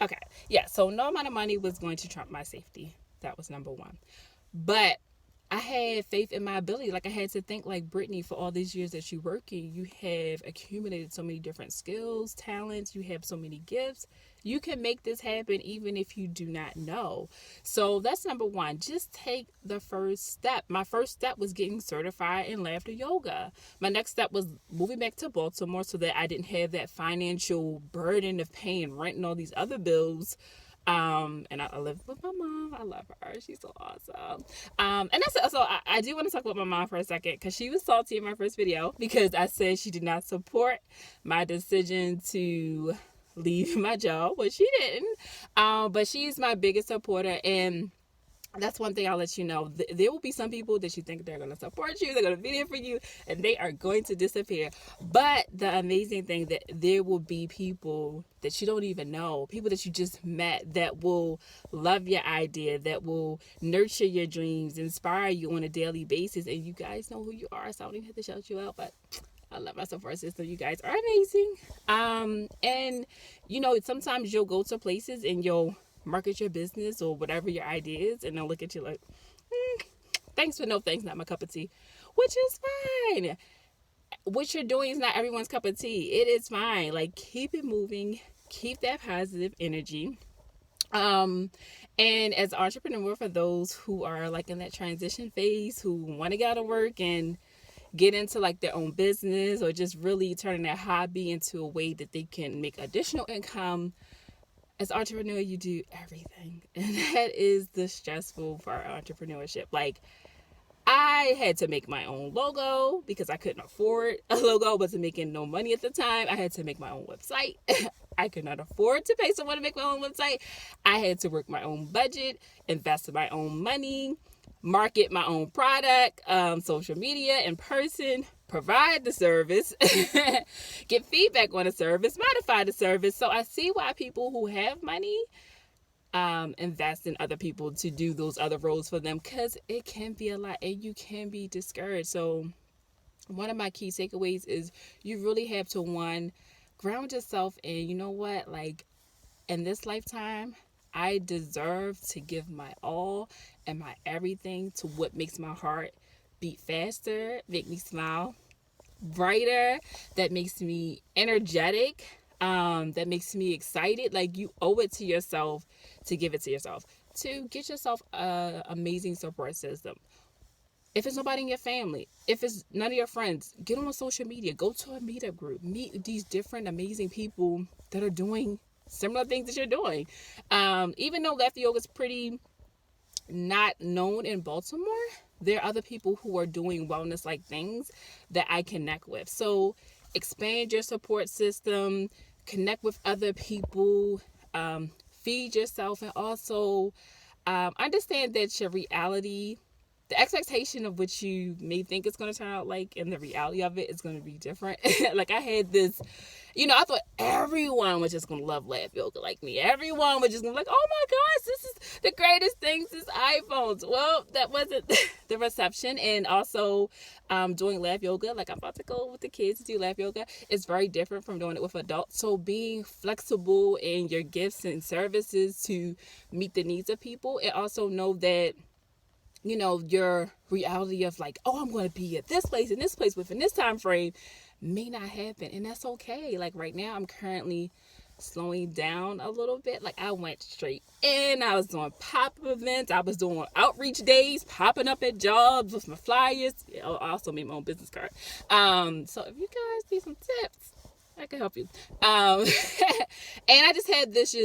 Okay. Yeah. So no amount of money was going to trump my safety. That was number one. But I had faith in my ability. Like I had to think like Brittany, for all these years that you're working, you have accumulated so many different skills, talents, you have so many gifts. You can make this happen even if you do not know. So that's number one. Just take the first step. My first step was getting certified in laughter yoga. My next step was moving back to Baltimore so that I didn't have that financial burden of paying rent and all these other bills. And I live with my mom. I love her. She's so awesome. And that's so I do want to talk about my mom for a second because she was salty in my first video because I said she did not support my decision to leave my job, which she didn't. But she's my biggest supporter, and that's one thing I'll let you know. There will be some people that you think they're going to support you, they're going to be there for you, and they are going to disappear. But the amazing thing that there will be people that you don't even know, people that you just met that will love your idea, that will nurture your dreams, inspire you on a daily basis, and you guys know who you are, so I don't even have to shout you out, but I love my support system. You guys are amazing. And sometimes you'll go to places and you'll market your business or whatever your idea is, and they'll look at you like, thanks but no thanks, not my cup of tea, which is fine. What you're doing is not everyone's cup of tea. It is fine. Like, keep it moving, keep that positive energy. And as an entrepreneur, for those who are like in that transition phase, who want to get out of work and get into like their own business, or just really turning their hobby into a way that they can make additional income, as an entrepreneur, you do everything. And that is the stressful part of entrepreneurship. Like, I had to make my own logo because I couldn't afford a logo. I wasn't making no money at the time. I had to make my own website. I could not afford to pay someone to make my own website. I had to work my own budget, invest my own money, market my own product, social media, in person, provide the service, get feedback on the service, modify the service. So I see why people who have money invest in other people to do those other roles for them, because it can be a lot and you can be discouraged. So one of my key takeaways is you really have to, one, ground yourself in, you know what, like, in this lifetime, I deserve to give my all and my everything to what makes my heart beat faster, make me smile brighter, that makes me energetic, that makes me excited. Like, you owe it to yourself to give it to yourself. To get yourself an amazing support system. If it's nobody in your family, if it's none of your friends, get on social media, go to a meetup group, meet these different amazing people that are doing similar things that you're doing. Even though laughter yoga is pretty not known in Baltimore, there are other people who are doing wellness like things that I connect with. So expand your support system, connect with other people, feed yourself, and also understand that your reality, the expectation of what you may think it's going to turn out like, and the reality of it is going to be different. Like, I had this, I thought everyone was just going to love laugh yoga like me. Everyone was just going to be like, oh my gosh, this is the greatest thing since iPhones. Well, that wasn't the reception. And also doing laugh yoga, like I'm about to go with the kids to do laugh yoga, is very different from doing it with adults. So being flexible in your gifts and services to meet the needs of people, and also know that your reality of like, oh, I'm going to be at this place and this place within this time frame may not happen. And that's okay. Like, right now, I'm currently slowing down a little bit. Like, I went straight in. I was doing pop-up events. I was doing outreach days, popping up at jobs with my flyers. I also made my own business card. So if you guys need some tips, I can help you. And I just had this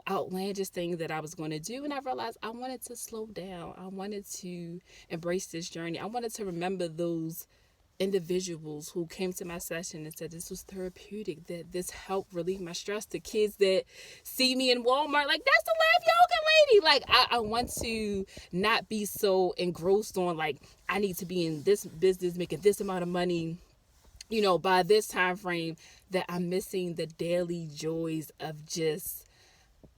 outlandish thing that I was going to do. And I realized I wanted to slow down. I wanted to embrace this journey. I wanted to remember those individuals who came to my session and said this was therapeutic, that this helped relieve my stress. The kids that see me in Walmart, like, that's the laugh yoga lady. Like, I want to not be so engrossed on, like, I need to be in this business making this amount of money, by this time frame, that I'm missing the daily joys of just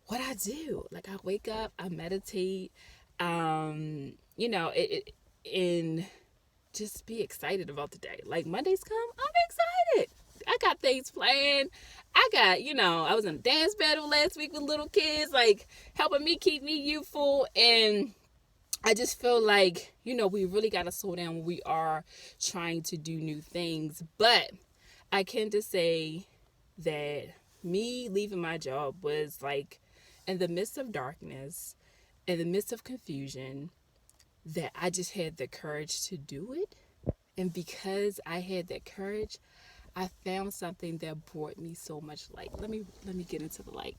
what I do. Like, I wake up, I meditate, and just be excited about the day. Like, Mondays come, I'm excited. I I got things planned. I got, I was in a dance battle last week with little kids, like helping me keep me youthful. And I just feel like, we really got to slow down when we are trying to do new things. But I can just say that me leaving my job was like in the midst of darkness, in the midst of confusion, that I just had the courage to do it. And because I had that courage, I found something that brought me so much light. Let me get into the light.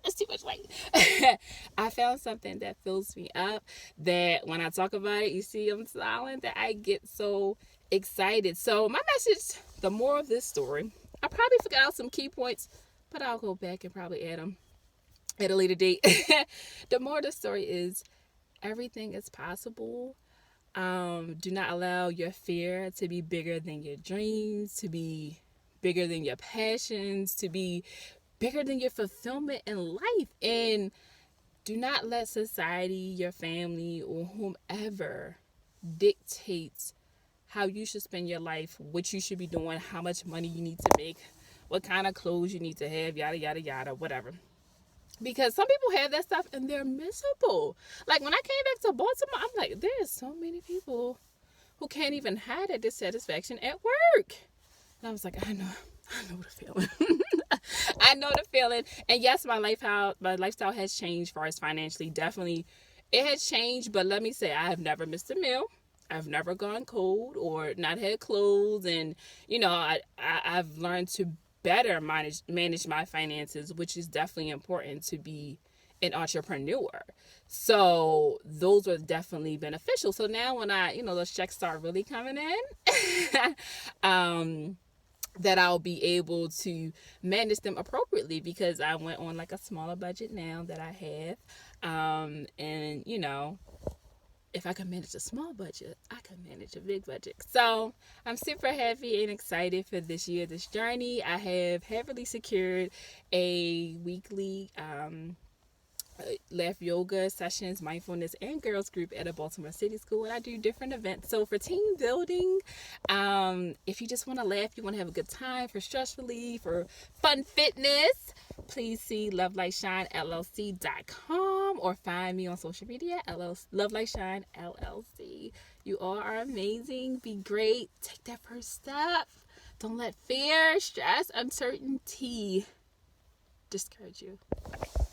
It's too much light. I found something that fills me up, that when I talk about it, you see I'm smiling, that I get so excited. So my message, the moral of this story, I probably forgot out some key points, but I'll go back and probably add them at a later date. The moral of the story is everything is possible. Do not allow your fear to be bigger than your dreams, to be bigger than your passions, to be bigger than your fulfillment in life. And do not let society, your family, or whomever dictate how you should spend your life, what you should be doing, how much money you need to make, what kind of clothes you need to have, yada, yada, yada, whatever. Because some people have that stuff and they're miserable. Like when I came back to Baltimore, I'm like, there's so many people who can't even hide their dissatisfaction at work. And I was like, I know the feeling. I know the feeling. And yes, my lifestyle has changed as far as financially. Definitely, it has changed. But let me say, I have never missed a meal. I've never gone cold or not had clothes. And, I've learned to better manage my finances, which is definitely important to be an entrepreneur. So those were definitely beneficial. So now when those checks start really coming in, that I'll be able to manage them appropriately, because I went on like a smaller budget now that I have. And if I can manage a small budget, I can manage a big budget. So I'm super happy and excited for this year, this journey. I have heavily secured a weekly left yoga sessions, mindfulness, and girls group at a Baltimore City school, and I do different events. So for team building, if you just want to laugh, you want to have a good time, for stress relief or fun fitness, please see lovelightshinellc.com or find me on social media, Love Light Shine LLC. You all are amazing. Be great. Take that first step. Don't let fear, stress, uncertainty discourage you. Bye.